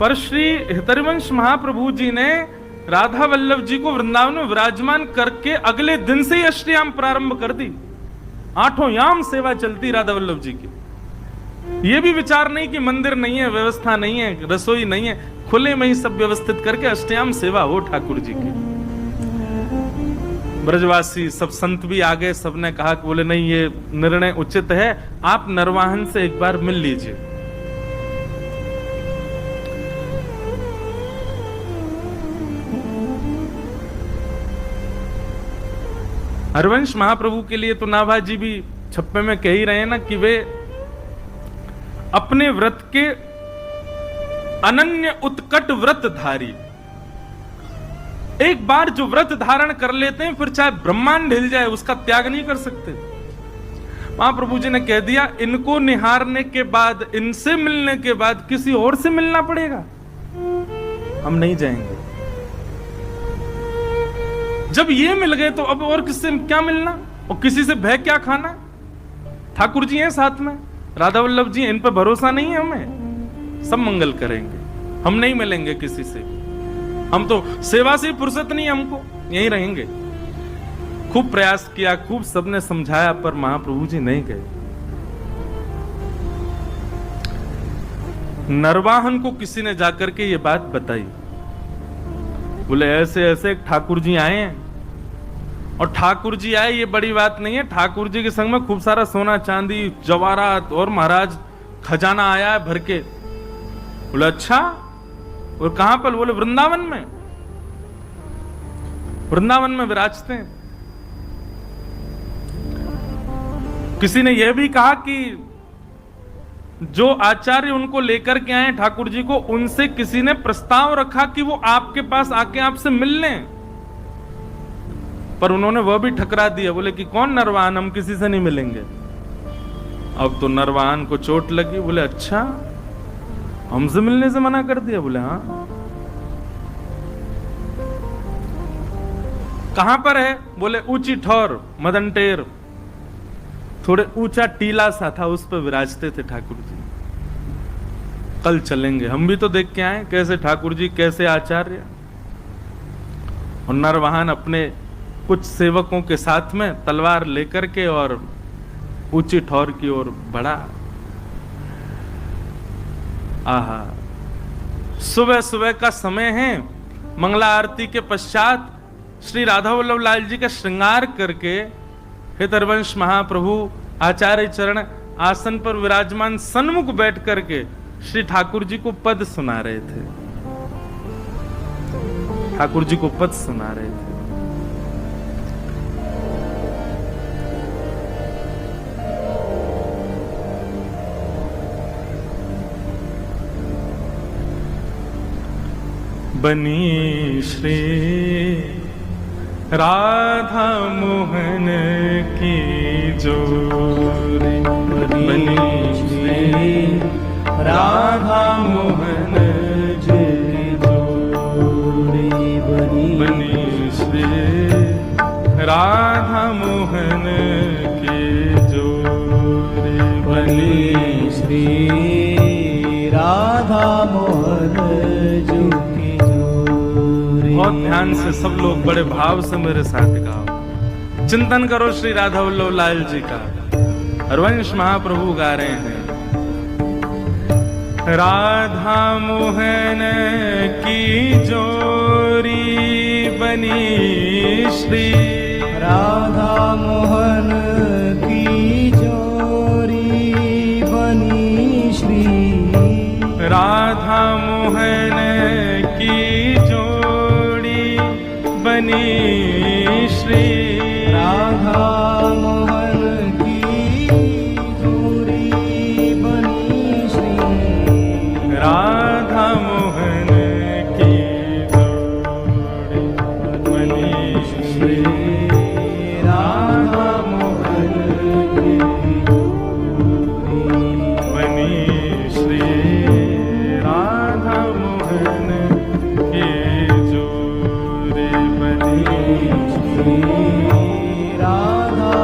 पर श्री हितरिवंश महाप्रभु जी ने राधा वल्लभ जी को वृंदावन में विराजमान करके अगले दिन से ही अष्टयाम प्रारंभ कर दी। 8 याम सेवा चलती राधा वल्लभ जी की। ये भी विचार नहीं कि मंदिर नहीं है, व्यवस्था नहीं है, रसोई नहीं है, खुले में ही सब व्यवस्थित करके अष्टयाम सेवा हो ठाकुर जी की। ब्रजवासी सब संत भी आ गए, सबने कहा कि बोले नहीं ये निर्णय उचित है, आप नरवाहन से एक बार मिल लीजिए। हरवंश महाप्रभु के लिए तो नाभाजी भी छप्पे में कह ही रहे हैं ना कि वे अपने व्रत के अनन्य उत्कट व्रतधारी। एक बार जो व्रत धारण कर लेते हैं फिर चाहे ब्रह्मांड हिल जाए उसका त्याग नहीं कर सकते। महाप्रभु जी ने कह दिया इनको निहारने के बाद, इनसे मिलने के बाद किसी और से मिलना पड़ेगा, हम नहीं जाएंगे। जब ये मिल गए तो अब और किससे क्या मिलना और किसी से भय क्या खाना। ठाकुर जी हैं साथ में, राधा वल्लभ जी, इन पर भरोसा नहीं है हमें, सब मंगल करेंगे, हम नहीं मिलेंगे किसी से। हम तो सेवा से फुर्सत नहीं, हमको यहीं रहेंगे। खूब प्रयास किया, खूब सबने समझाया, पर महाप्रभु जी नहीं गए। नरवाहन को किसी ने जाकर के ये बात बताई, बोले ऐसे ऐसे ठाकुर जी आए हैं। और ठाकुर जी आए ये बड़ी बात नहीं है, ठाकुर जी के संग में खूब सारा सोना चांदी जवाहरात और महाराज खजाना आया है भर के। बोले अच्छा, और कहां पर? बोले वृंदावन में, वृंदावन में विराजते हैं। किसी ने यह भी कहा कि जो आचार्य उनको लेकर के आए ठाकुर जी को, उनसे किसी ने प्रस्ताव रखा कि वो आपके पास आके आपसे मिल लें, पर उन्होंने वह भी ठकरा दिया। बोले कि कौन नरवाहन, हम किसी से नहीं मिलेंगे। अब तो नरवाहन को चोट लगी। बोले अच्छा, हमसे मिलने से मना कर दिया? बोले हाँ। कहां पर है? बोले ऊंची ठौर मदनटेर, थोड़े ऊंचा टीला सा था, उस पर विराजते थे ठाकुर जी। कल चलेंगे, हम भी तो देख के आए कैसे ठाकुर जी, कैसे आचार्य। और नरवाहन अपने कुछ सेवकों के साथ में तलवार लेकर के और ऊंची ठौर की ओर बढ़ा। आहा, सुबह सुबह का समय है, मंगला आरती के पश्चात श्री राधा वल्लभ लाल जी का श्रृंगार करके हितरवंश महाप्रभु आचार्य चरण आसन पर विराजमान सन्मुख बैठ करके श्री ठाकुर जी को पद सुना रहे थे। ठाकुर जी को पद सुना रहे थे। बनी श्री राधा मोहन की जोरी, बनी श्री राधा मोहन की जोरी, बनी श्री राधा मोहन की जोरी, बनी श्री राधा मोहन की जोरी। बहुत ध्यान से सब लोग बड़े भाव से मेरे साथ गाओ, चिंतन करो श्री राधा वल्लभ लाल जी का। हरवंश महाप्रभु गा रहे हैं, राधा मोहन की जोरी बनी श्री राधा मोहन की जोरी बनी श्री राधा मोहन की जोड़ी बनी श्री राधा मोहन की जोड़ी बनी श्री राधा मोहन की जोड़ी बनी श्री राधा मोहन की जोड़ी बनी श्री राधा मोहन की जोड़ी बनी श्री राधा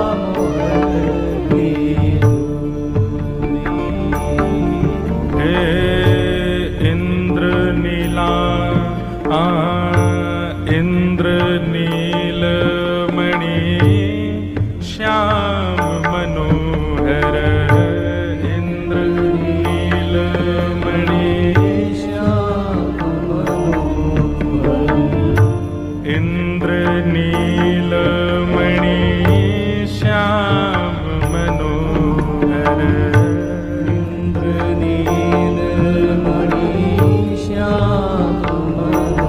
नीला इंद्र नीलमणि श्याम मनोहर इंद्र नीलमणि श्याम मनोहर इंद्र नीलमणि श्याम मनोहर इंद्र नीलमणि श्याम मनोहर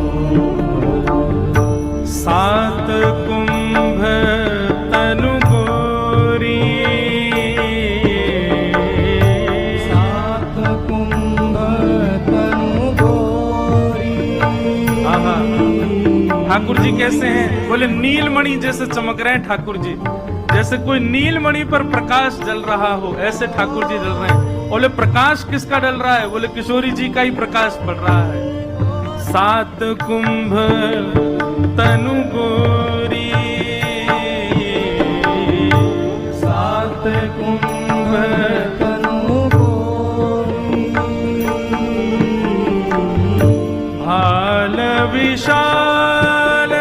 सात कुंभ तनु गोरी सात कुंभ तनु गोरी। ठाकुर जी कैसे हैं? बोले नीलमणि जैसे चमक रहे हैं ठाकुर जी, जैसे कोई नीलमणि पर प्रकाश जल रहा हो, ऐसे ठाकुर जी जल रहे हैं। बोले प्रकाश किसका डल रहा है? बोले किशोरी जी का ही प्रकाश पड़ रहा है। सात कुंभ तनु गोरी सात कुंभ तनु गोरी भाल विशाल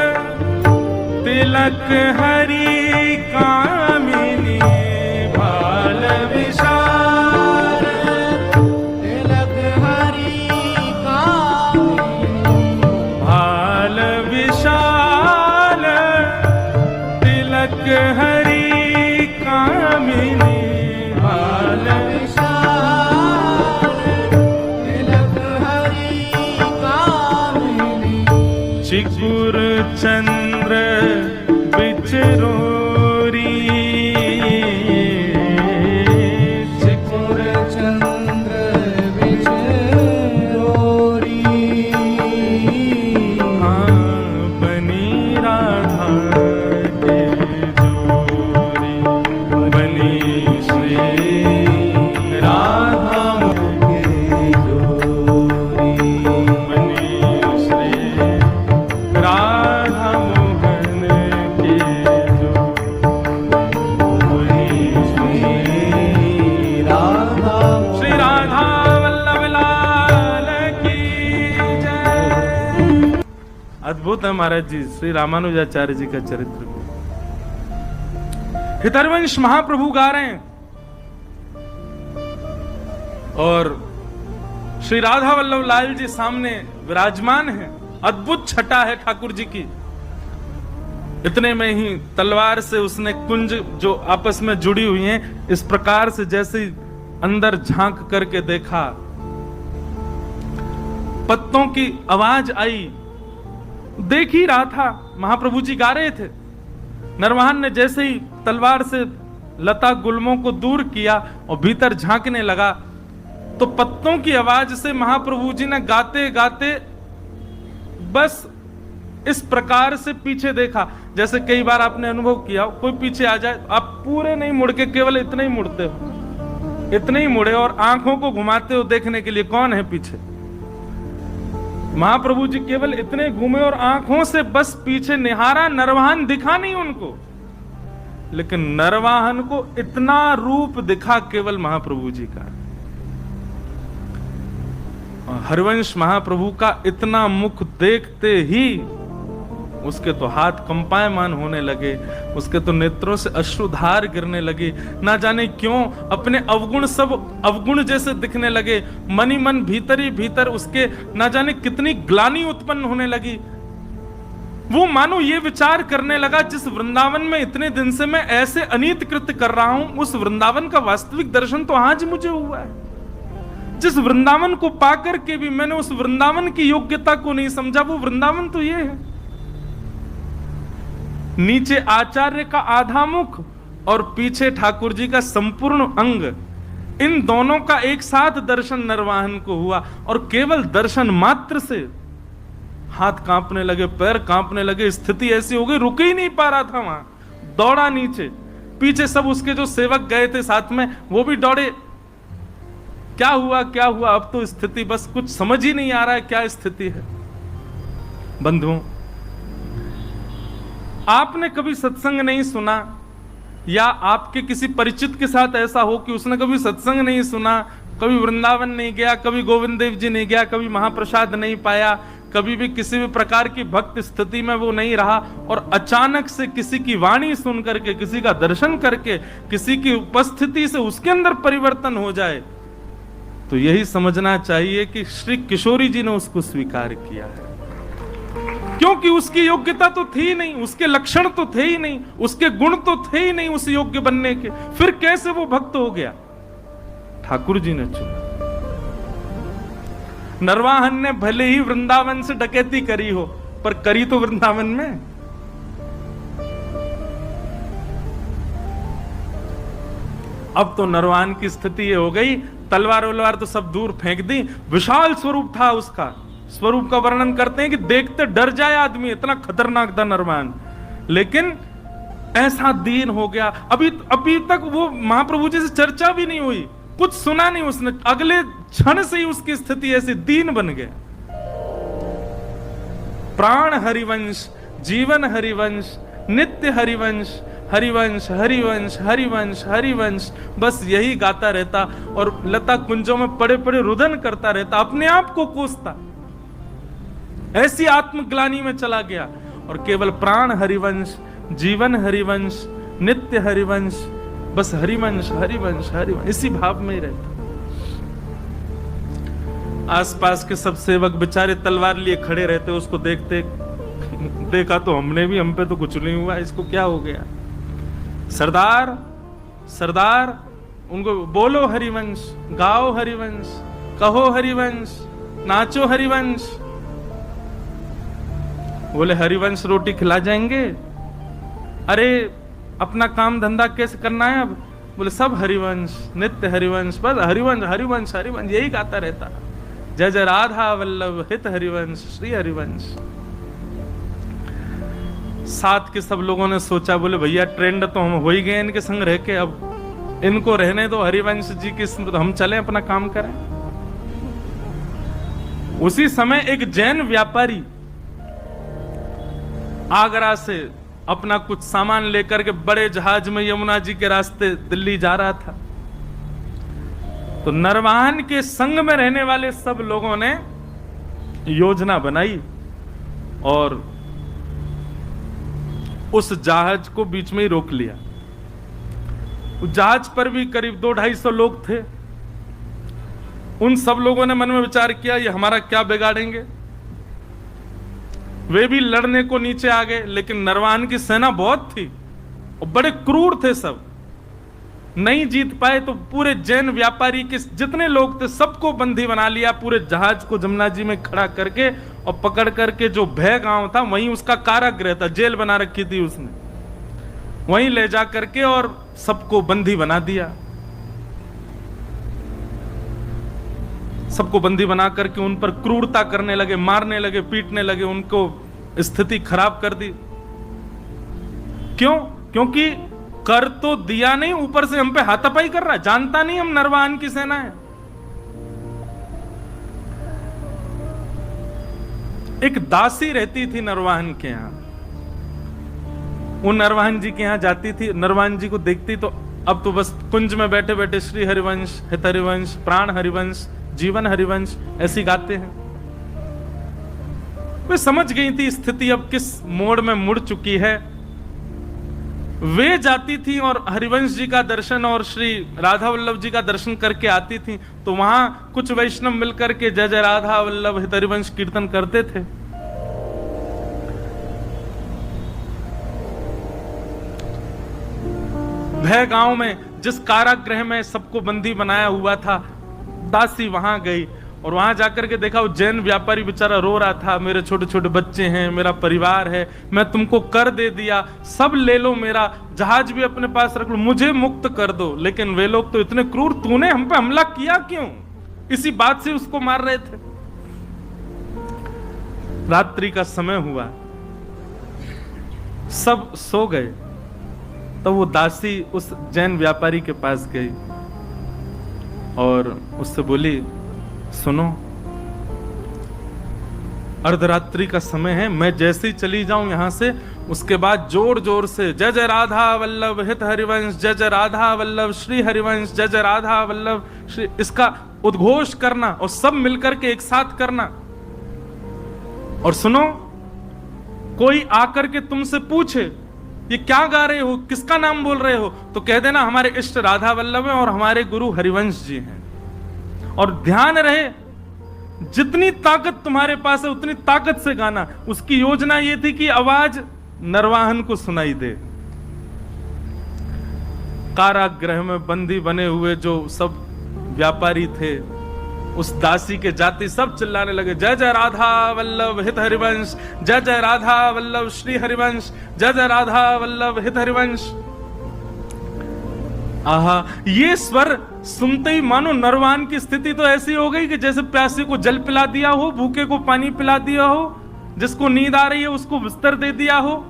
तिलक हरि कामिनी भाल विशाल तिलक हरि कामिनी भाल विशाल तिलक हरि कामिनी भाल विशाल तिलक हरि कामिनी चिकुर चंद्र बिचरोरी चिकुर चंद्र बिचरोरी बनी राधा के जोरी बनी श्री राधा के जोरी बनी श्री राधा मोहन के जोरी श्री राधा वल्लभ लाल की जय। अद्भुत है महाराज जी श्री रामानुजाचार्य जी का चरित्र। हितरवंश महाप्रभु गा रहे हैं और श्री राधा वल्लभ लाल जी सामने विराजमान हैं। अद्भुत छटा है ठाकुर जी की। इतने में ही तलवार से उसने कुंज जो आपस में जुड़ी हुई हैं इस प्रकार से जैसे अंदर झांक करके देखा, पत्तों की आवाज आई। देख ही रहा था, महाप्रभु जी गा रहे थे। नरवाहन ने जैसे ही तलवार से लता गुल्मों को दूर किया और भीतर झांकने लगा, तो पत्तों की आवाज से महाप्रभु जी ने गाते गाते बस इस प्रकार से पीछे देखा। जैसे कई बार आपने अनुभव किया, कोई पीछे आ जाए आप पूरे नहीं मुड़ के केवल इतने ही मुड़ते हो, इतने ही मुड़े और आंखों को घुमाते हो देखने के लिए कौन है पीछे। महाप्रभु जी केवल इतने घूमे और आंखों से बस पीछे निहारा, नरवाहन दिखा नहीं उनको, लेकिन नरवाहन को इतना रूप दिखा केवल महाप्रभु जी का। हरिवंश महाप्रभु का इतना मुख देखते ही उसके तो हाथ कंपायमान होने लगे, उसके तो नेत्रों से अश्रुधार गिरने लगे। ना जाने क्यों अपने अवगुण सब अवगुण जैसे दिखने लगे। मन ही मन भीतर ही भीतर उसके ना जाने कितनी ग्लानि उत्पन्न होने लगी। वो मानो ये विचार करने लगा, जिस वृंदावन में इतने दिन से मैं ऐसे अनीत कृत्य कर रहा हूं, उस वृंदावन का वास्तविक दर्शन तो आज मुझे हुआ है। जिस वृंदावन को पाकर के भी मैंने उस वृंदावन की योग्यता को नहीं समझा, वो वृंदावन तो ये है। नीचे आचार्य का आधा मुख और पीछे ठाकुर जी का संपूर्ण अंग, इन दोनों का एक साथ दर्शन नरवाहन को हुआ। और केवल दर्शन मात्र से हाथ कांपने लगे, पैर कांपने लगे, स्थिति ऐसी हो गई रुक ही नहीं पा रहा था। वहां दौड़ा नीचे, पीछे सब उसके जो सेवक गए थे साथ में वो भी दौड़े। क्या हुआ क्या हुआ, अब तो स्थिति बस कुछ समझ ही नहीं आ रहा है क्या स्थिति है। बंधुओं, आपने कभी सत्संग नहीं सुना या आपके किसी परिचित के साथ ऐसा हो कि उसने कभी सत्संग नहीं सुना, कभी वृंदावन नहीं गया, कभी गोविंद देव जी नहीं गया, कभी महाप्रसाद नहीं पाया, कभी भी किसी भी प्रकार की भक्त स्थिति में वो नहीं रहा, और अचानक से किसी की वाणी सुन करके, किसी का दर्शन करके, किसी की उपस्थिति से उसके अंदर परिवर्तन हो जाए, तो यही समझना चाहिए कि श्री किशोरी जी ने उसको स्वीकार किया है। क्योंकि उसकी योग्यता तो थी नहीं, उसके लक्षण तो थे ही नहीं, उसके गुण तो थे ही नहीं उस योग्य बनने के, फिर कैसे वो भक्त हो गया? ठाकुर जी ने चुना। नरवाहन ने भले ही वृंदावन से डकैती करी हो, पर करी तो वृंदावन में। अब तो नरवाहन की स्थिति ये हो गई, तलवार वलवार तो सब दूर फेंक दी, विशाल स्वरूप था उसका। स्वरूप का वर्णन करते हैं कि देखते डर जाए आदमी, इतना खतरनाक था नरवाहन। लेकिन ऐसा दीन हो गया, अभी तक वो महाप्रभु जी से चर्चा भी नहीं हुई, कुछ सुना नहीं उसने, अगले क्षण से ही उसकी स्थिति ऐसी दीन बन गया। प्राण हरिवंश, जीवन हरिवंश, नित्य हरिवंश, हरिवंश हरिवंश हरिवंश हरिवंश, बस यही गाता रहता और लता कुंजों में पड़े पड़े रुदन करता रहता, अपने आप को कोसता। ऐसी आत्मग्लानि में चला गया और केवल प्राण हरिवंश, जीवन हरिवंश, नित्य हरिवंश, बस हरिवंश हरिवंश हरिवंश, इसी भाव में ही रहता। आसपास के सब सेवक बेचारे तलवार लिए खड़े रहते, उसको देखते, देखा तो हमने भी, हम पे तो कुछ नहीं हुआ, इसको क्या हो गया? सरदार सरदार, उनको बोलो हरिवंश, गाओ हरिवंश, कहो हरिवंश, नाचो हरिवंश। बोले हरिवंश रोटी खिला जाएंगे? अरे अपना काम धंधा कैसे करना है अब? बोले सब हरिवंश, नित्य हरिवंश, बस हरिवंश हरिवंश हरिवंश, यही गाता रहता। जय जय राधा वल्लभ हित हरिवंश, श्री हरिवंश। साथ के सब लोगों ने सोचा, बोले भैया ट्रेंड तो हम हो ही गए इनके संग रह के, अब इनको रहने दो, हरिवंश जी की स्मृति, हम चलें अपना काम करें। उसी समय एक जैन व्यापारी आगरा से अपना कुछ सामान लेकर के बड़े जहाज में यमुना जी के रास्ते दिल्ली जा रहा था। तो नरवाहन के संग में रहने वाले सब लोगों ने योजना बनाई और उस जहाज को बीच में ही रोक लिया। उस जहाज पर भी करीब 200-250 लोग थे। उन सब लोगों ने मन में विचार किया, ये हमारा क्या बिगाड़ेंगे। वे भी लड़ने को नीचे आ गए, लेकिन नरवाहन की सेना बहुत थी और बड़े क्रूर थे, सब नहीं जीत पाए। तो पूरे जैन व्यापारी के जितने लोग थे सबको बंदी बना लिया, पूरे जहाज को जमुना जी में खड़ा करके और पकड़ करके जो भय गांव था वहीं उसका कारागृह था, जेल बना रखी थी उसने, वहीं ले जा करके और सबको बंदी बना दिया। सबको बंदी बना करके उन पर क्रूरता करने लगे, मारने लगे, पीटने लगे, उनको स्थिति खराब कर दी। क्यों? क्योंकि कर तो दिया नहीं, ऊपर से हम पे हाथापाई कर रहा है, जानता नहीं हम नरवाहन की सेना है। एक दासी रहती थी नरवाहन के यहां, वो नरवाहन जी के यहां जाती थी, नरवाहन जी को देखती तो अब तो बस कुंज में बैठे बैठे श्री हरिवंश, हित हरिवंश, प्राण हरिवंश, जीवन हरिवंश ऐसी गाते हैं। वे समझ गई थी स्थिति अब किस मोड़ में मुड़ चुकी है। वे जाती थी और हरिवंश जी का दर्शन और श्री राधा वल्लभ जी का दर्शन करके आती थी, तो वहां कुछ वैष्णव मिलकर के जय जय राधा वल्लभ हित हरिवंश कीर्तन करते थे। भय गांव में जिस कारागृह में सबको बंदी बनाया हुआ था, दासी वहां गई और वहां जाकर के देखा वो जैन व्यापारी बेचारा रो रहा था, मेरे छोटे छोटे बच्चे हैं, मेरा परिवार है, मैं तुमको कर दे दिया, सब ले लो, मेरा जहाज भी अपने पास रख लो, मुझे मुक्त कर दो। लेकिन वे लोग तो इतने क्रूर, तूने हम पे हमला किया क्यों? इसी बात से उसको मार रहे थे। रात्रि का समय हुआ, सब सो गए, तो वो दासी उस जैन व्यापारी के पास गई और उससे बोली, सुनो, अर्धरात्रि का समय है, मैं जैसे ही चली जाऊं यहां से, उसके बाद जोर जोर से जय जय राधा वल्लभ हित हरिवंश, जय जय राधा वल्लभ श्री हरिवंश, जय जय राधा वल्लभ श्री, इसका उद्घोष करना और सब मिलकर के एक साथ करना। और सुनो, कोई आकर के तुमसे पूछे ये क्या गा रहे हो, किसका नाम बोल रहे हो, तो कह देना हमारे इष्ट राधा वल्लभ हैं और हमारे गुरु हरिवंश जी हैं। और ध्यान रहे, जितनी ताकत तुम्हारे पास है उतनी ताकत से गाना। उसकी योजना ये थी कि आवाज नरवाहन को सुनाई दे। कारागृह में बंदी बने हुए जो सब व्यापारी थे, उस दासी के जाति सब चिल्लाने लगे, जय जय राधा वल्लभ हित हरिवंश, जय जय राधा वल्लभ श्री हरिवंश, जय जय राधा वल्लभ हित हरिवंश। आहा, ये स्वर सुनते ही मानो नरवाहन की स्थिति तो ऐसी हो गई कि जैसे प्यासे को जल पिला दिया हो, भूखे को पानी पिला दिया हो, जिसको नींद आ रही है उसको बिस्तर दे दिया हो,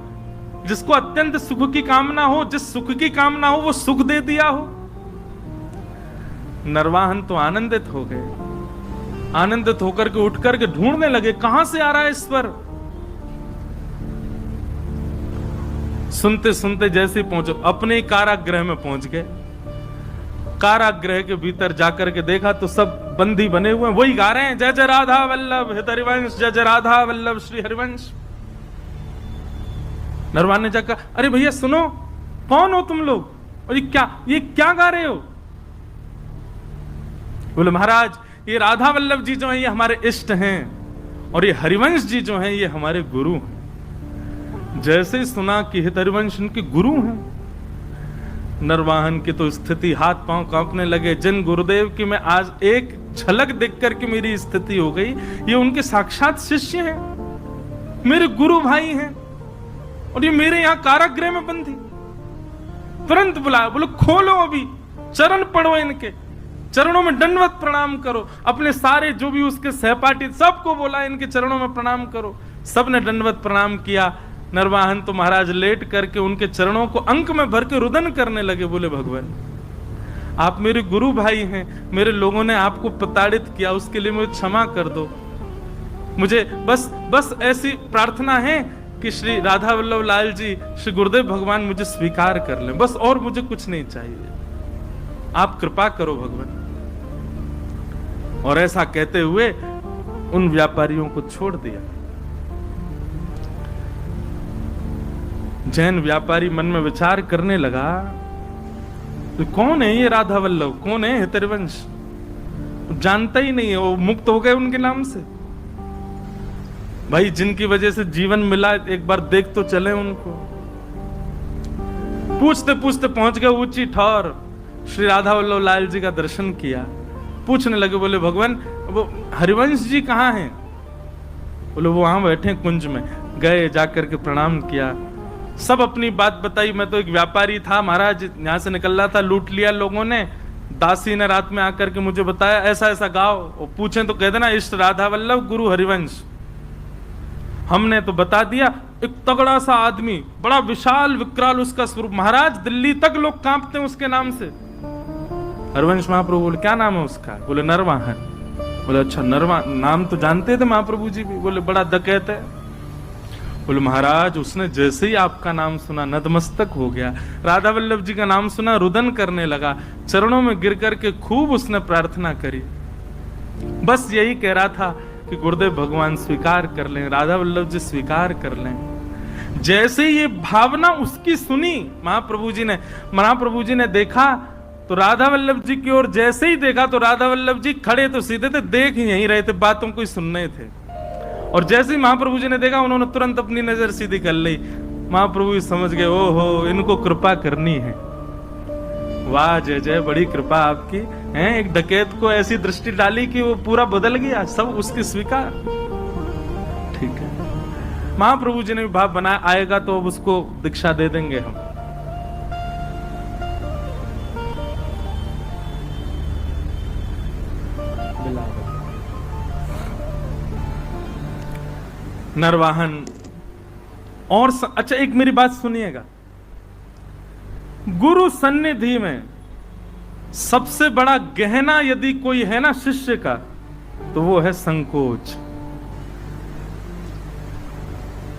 जिसको अत्यंत सुख की कामना हो, जिस सुख की कामना हो वो सुख दे दिया हो। नरवाहन तो आनंदित हो गए, आनंदित होकर के उठ करके ढूंढने लगे कहां से आ रहा है स्वर। सुनते सुनते जैसे पहुंचे, अपने कारागृह में पहुंच गए। कारागृह के भीतर जाकर के देखा तो सब बंदी बने हुए हैं, वही गा रहे हैं, जय जय राधा वल्लभ हित हरिवंश, जय जय राधा वल्लभ श्री हरिवंश। नरवाहन ने जाकर, अरे भैया सुनो, कौन हो तुम लोग और ये क्या गा रहे हो? बोले महाराज, ये राधा वल्लभ जी जो हैं ये हमारे इष्ट हैं और ये हरिवंश जी जो हैं ये हमारे गुरु हैं। जैसे सुना कि हित हरिवंश उनके गुरु हैं, नरवाहन की तो स्थिति, हाथ पांव कांपने लगे। जिन गुरुदेव की मैं आज एक झलक देख करके मेरी स्थिति हो गई, ये उनके साक्षात शिष्य हैं, मेरे गुरु भाई हैं और ये मेरे यहां कारागृह में बंदी। तुरंत बुलाया, बोलो खोलो, अभी चरण पढ़ो, इनके चरणों में दंडवत प्रणाम करो। अपने सारे जो भी उसके सहपाठी सबको बोला इनके चरणों में प्रणाम करो। सबने दंडवत प्रणाम किया। नरवाहन तो महाराज लेट करके उनके चरणों को अंक में भर के रुदन करने लगे। बोले भगवान, आप मेरे गुरु भाई हैं, मेरे लोगों ने आपको प्रताड़ित किया, उसके लिए मुझे क्षमा कर दो। मुझे बस ऐसी प्रार्थना है कि श्री राधा वल्लभ लाल जी, श्री गुरुदेव भगवान मुझे स्वीकार कर लें, बस और मुझे कुछ नहीं चाहिए, आप कृपा करो भगवान। और ऐसा कहते हुए उन व्यापारियों को छोड़ दिया। जैन व्यापारी मन में विचार करने लगा, तो कौन है ये राधा वल्लभ, कौन है हित हरिवंश? जानता ही नहीं है, वो मुक्त हो गए उनके नाम से। भाई जिनकी वजह से जीवन मिला, एक बार देख तो चले उनको। पूछते पूछते पहुंच गए ऊंची ठौर, श्री राधा वल्लभ लाल जी का दर्शन किया। पूछने लगे, बोले भगवान वो हरिवंश जी कहाँ हैं? बोले वो वहां बैठे कुंज में। गए, जाकर के प्रणाम किया, सब अपनी बात बताई। मैं तो एक व्यापारी था महाराज, यहां से निकल रहा था, लूट लिया लोगों ने। दासी ने रात में आकर के मुझे बताया ऐसा ऐसा गाओ, और पूछे तो कह देना इष्ट राधा वल्लभ गुरु हरिवंश। हमने तो बता दिया। एक तगड़ा सा आदमी, बड़ा विशाल विकराल उसका स्वरूप, महाराज दिल्ली तक लोग कांपते हैं उसके नाम से। हरिवंश महाप्रभु बोले क्या नाम है उसका? बोले नरवाहन। बोले अच्छा नरवाहन, नाम तो जानते थे महाप्रभु जी भी। बोले बड़ा डकैत है। बोले महाराज उसने जैसे ही आपका नाम सुना नतमस्तक हो गया, राधा वल्लभ जी का नाम सुना रुदन करने लगा, चरणों में गिर करके खूब उसने प्रार्थना करी। बस यही कह रहा था कि गुरुदेव भगवान स्वीकार कर लें, राधा वल्लभ जी स्वीकार कर लें। जैसे ये भावना उसकी सुनी महाप्रभु जी ने देखा तो राधा वल्लभ जी की ओर जैसे ही देखा तो राधा वल्लभ जी खड़े तो सीधे थे, देख ही यहीं रहे थे, बातों को ही सुन रहे थे। और जैसे ही महाप्रभु जी ने देखा उन्होंने तुरंत अपनी नजर सीधी कर ली। महाप्रभु जी समझ गए, ओहो इनको कृपा करनी है। वाह जय जय, बड़ी कृपा आपकी है। एक डकैत को ऐसी दृष्टि डाली कि वो पूरा बदल गया, सब उसकी स्वीकार। ठीक है, महाप्रभु जी ने भी भाव बनाया, आएगा तो अब उसको दीक्षा दे देंगे हम। नरवाहन और अच्छा एक मेरी बात सुनिएगा, गुरु सन्निधि में सबसे बड़ा गहना यदि कोई है ना शिष्य का, तो वो है संकोच।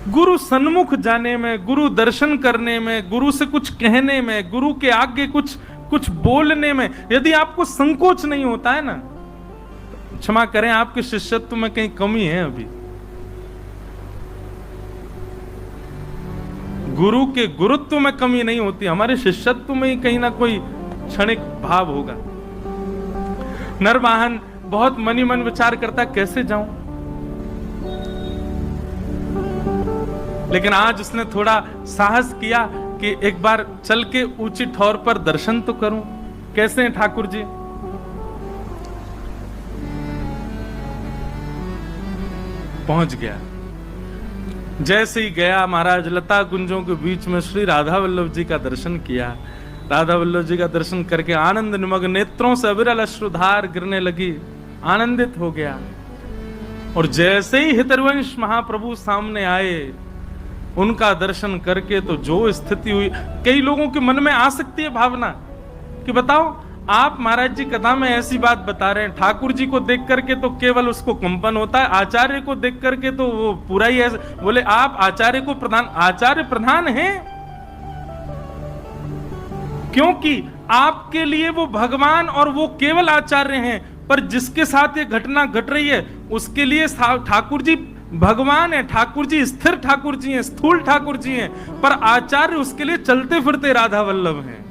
गुरु सन्मुख जाने में, गुरु दर्शन करने में, गुरु से कुछ कहने में, गुरु के आगे कुछ बोलने में यदि आपको संकोच नहीं होता है ना, क्षमा करें, आपके शिष्यत्व में कहीं कमी है अभी। गुरु के गुरुत्व में कमी नहीं होती, हमारे शिष्यत्व में ही कहीं ना कोई क्षणिक भाव होगा। नरवाहन बहुत मनी मन विचार करता कैसे जाऊं, लेकिन आज उसने थोड़ा साहस किया कि एक बार चल के ऊंची ठौर पर दर्शन तो करूं। कैसे हैं ठाकुर जी? पहुंच गया। जैसे ही गया महाराज, लता कुंजों के बीच में श्री राधा वल्लभ जी का दर्शन किया। राधा वल्लभ जी का दर्शन करके आनंद निमग्न नेत्रों से अविरल अश्रुधार गिरने लगी, आनंदित हो गया। और जैसे ही हितरवंश महाप्रभु सामने आए, उनका दर्शन करके तो जो स्थिति हुई, कई लोगों के मन में आ सकती है भावना कि बताओ आप महाराज जी कथा में ऐसी बात बता रहे हैं, ठाकुर जी को देख करके तो केवल उसको कंपन होता है, आचार्य को देख करके तो वो पूरा ही ऐसे बोले। आप आचार्य को आचार्य प्रधान हैं, क्योंकि आपके लिए वो भगवान और वो केवल आचार्य हैं, पर जिसके साथ ये घटना घट रही है उसके लिए ठाकुर जी भगवान है, ठाकुर जी स्थिर ठाकुर जी हैं, स्थूल ठाकुर जी हैं, पर आचार्य उसके लिए चलते फिरते राधा वल्लभ हैं।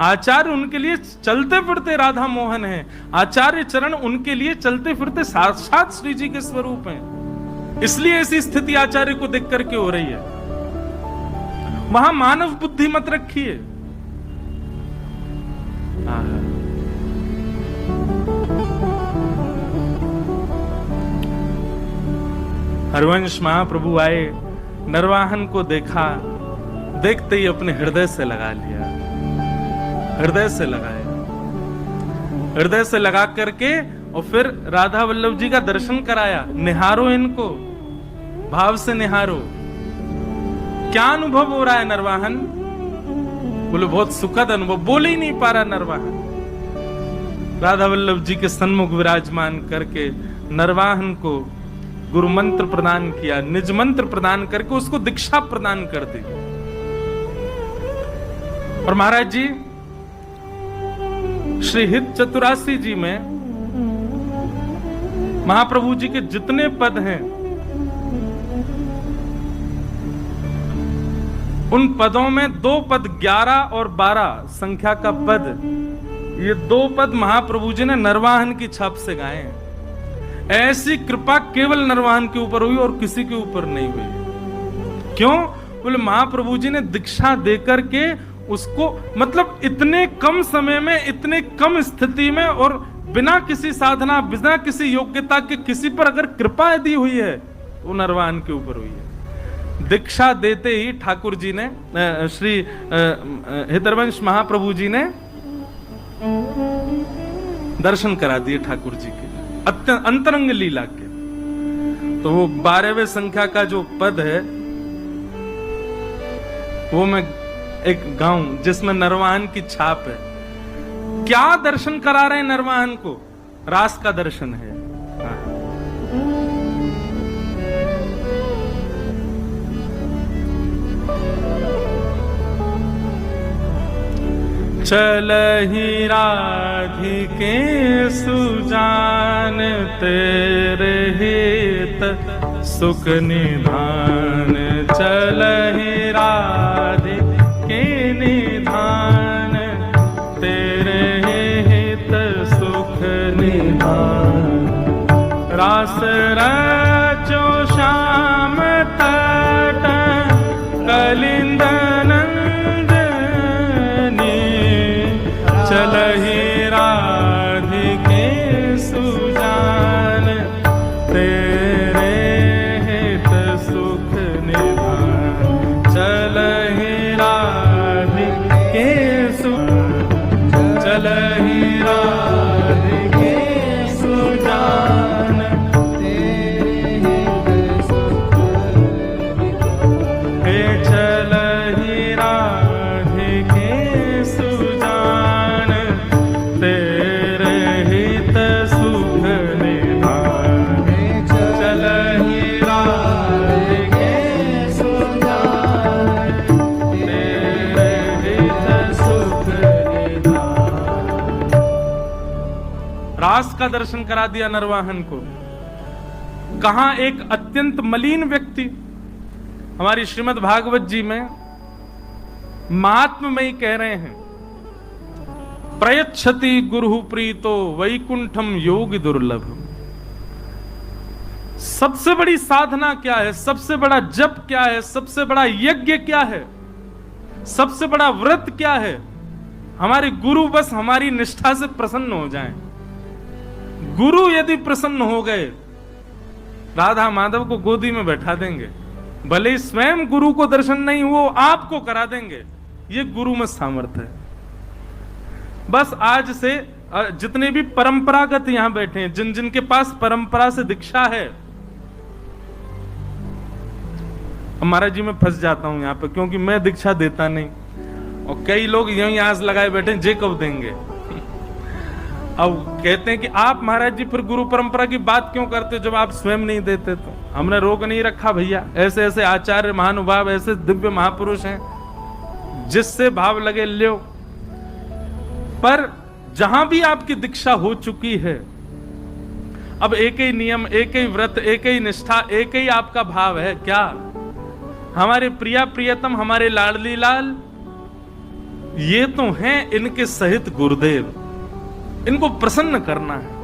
आचार्य उनके लिए चलते फिरते राधा मोहन है। आचार्य चरण उनके लिए चलते फिरते साक्षात श्री जी के स्वरूप हैं। इसलिए ऐसी स्थिति आचार्य को देख करके हो रही है। वहां मानव बुद्धि मत रखिए। हरवंश महाप्रभु आए, नरवाहन को देखा, देखते ही अपने हृदय से लगा लिया, हृदय से लगाए, हृदय से लगा करके और फिर राधा वल्लभ जी का दर्शन कराया। निहारो इनको, भाव से निहारो। क्या अनुभव हो रहा है नरवाहन? बोले बहुत सुखद अनुभव। बोले ही नहीं पा रहा नरवाहन। राधा वल्लभ जी के सन्मुख विराजमान करके नरवाहन को गुरु मंत्र प्रदान किया, निज मंत्र प्रदान करके उसको दीक्षा प्रदान कर दी। और महाराज जी श्री हित चतुरासी जी में महाप्रभु जी के जितने पद हैं, उन पदों में 2 पद 11 और 12 संख्या का पद, ये 2 पद महाप्रभु जी ने नरवाहन की छाप से गाए हैं। ऐसी कृपा केवल नरवाहन के ऊपर हुई और किसी के ऊपर नहीं हुई। क्यों? बोले महाप्रभु जी ने दीक्षा देकर के उसको, मतलब इतने कम समय में, इतने कम स्थिति में और बिना किसी साधना, बिना किसी योग्यता के किसी पर अगर कृपा यदि हुई है, वो नरवाहन के ऊपर हुई है। दीक्षा देते ही ठाकुर जी ने, श्री हितरवंश महाप्रभु जी ने दर्शन करा दिए ठाकुर जी के अत्यंत अंतरंग लीला के। तो वो 12वें संख्या का जो पद है, वो मैं एक गाऊं जिसमें नरवाहन की छाप है। क्या दर्शन करा रहे हैं नरवाहन को? रास का दर्शन है। चलहि राधिके सुजान, तेरे हित सुख निधान। चलहि राधिके निधान, तेरे हित सुख निधान। रास रचो श्याम तट कलिंद चलहि राधिके सुजान, तेरे हित सुख निधान। चलहि राधिके चलहि राधिके सुजान, तेरे का दर्शन करा दिया नरवाहन को। कहां एक अत्यंत मलिन व्यक्ति, हमारी श्रीमद् भागवत जी में महात्मा में ही कह रहे हैं, प्रयच्छति गुरु प्रीतो वैकुंठम योग दुर्लभ। सबसे बड़ी साधना क्या है, सबसे बड़ा जप क्या है, सबसे बड़ा यज्ञ क्या है, सबसे बड़ा व्रत क्या है? हमारे गुरु बस हमारी निष्ठा से प्रसन्न हो जाएं। गुरु यदि प्रसन्न हो गए, राधा माधव को गोदी में बैठा देंगे, भले स्वयं गुरु को दर्शन नहीं वो आपको करा देंगे। ये गुरु में सामर्थ्य है। बस आज से जितने भी परंपरागत यहां बैठे हैं, जिन जिन के पास परंपरा से दीक्षा है, महाराज जी मैं फंस जाता हूं यहां पे, क्योंकि मैं दीक्षा देता नहीं और कई लोग यहीं आस लगाए बैठे जे कब देंगे। अब कहते हैं कि आप महाराज जी फिर गुरु परंपरा की बात क्यों करते हो जब आप स्वयं नहीं देते? तो हमने रोक नहीं रखा भैया, ऐसे ऐसे आचार्य महानुभाव, ऐसे दिव्य महापुरुष हैं, जिससे भाव लगे लो। पर जहां भी आपकी दीक्षा हो चुकी है, अब एक ही नियम, एक ही व्रत, एक ही निष्ठा, एक ही आपका भाव है क्या? हमारे प्रिया प्रियतम, हमारे लाडली लाल, ये तो हैं इनके सहित गुरुदेव, इनको प्रसन्न करना है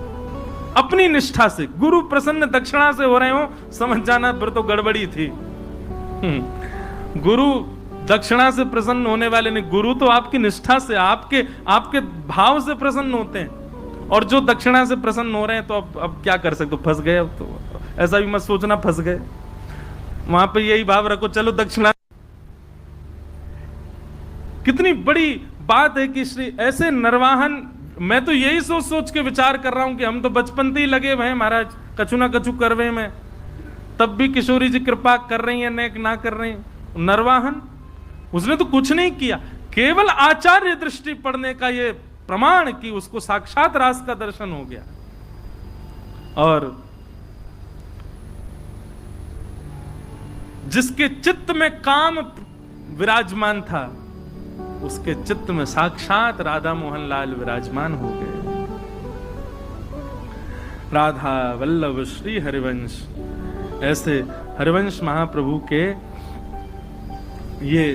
अपनी निष्ठा से। गुरु प्रसन्न दक्षिणा से हो रहे हो, समझ जाना फिर तो गड़बड़ी थी। गुरु दक्षिणा से प्रसन्न होने वाले नहीं, गुरु तो आपकी निष्ठा से, आपके भाव से प्रसन्न होते हैं। और जो दक्षिणा से प्रसन्न हो रहे हैं, तो अब क्या कर सकते हो? फंस गए। अब तो ऐसा भी मत सोचना फंस गए, वहां पे यही भाव रखो, चलो दक्षिणा। कितनी बड़ी बात है कि श्री ऐसे नरवाहन, मैं तो यही सोच सोच के विचार कर रहा हूं कि हम तो बचपन से ही लगे हुए हैं महाराज कछु ना कछु करवे में, तब भी किशोरी जी कृपा कर रही है, नेक ना कर रही। नरवाहन उसने तो कुछ नहीं किया, केवल आचार्य दृष्टि पड़ने का ये प्रमाण कि उसको साक्षात रास का दर्शन हो गया। और जिसके चित्त में काम विराजमान था, उसके चित्त में साक्षात राधा मोहन लाल विराजमान हो गए। राधा वल्लभ श्री हरिवंश, ऐसे हरिवंश महाप्रभु के ये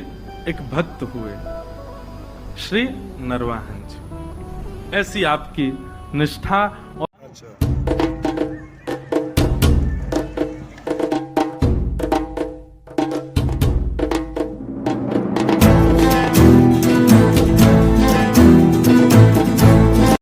एक भक्त हुए श्री नरवाहन जी। ऐसी आपकी निष्ठा और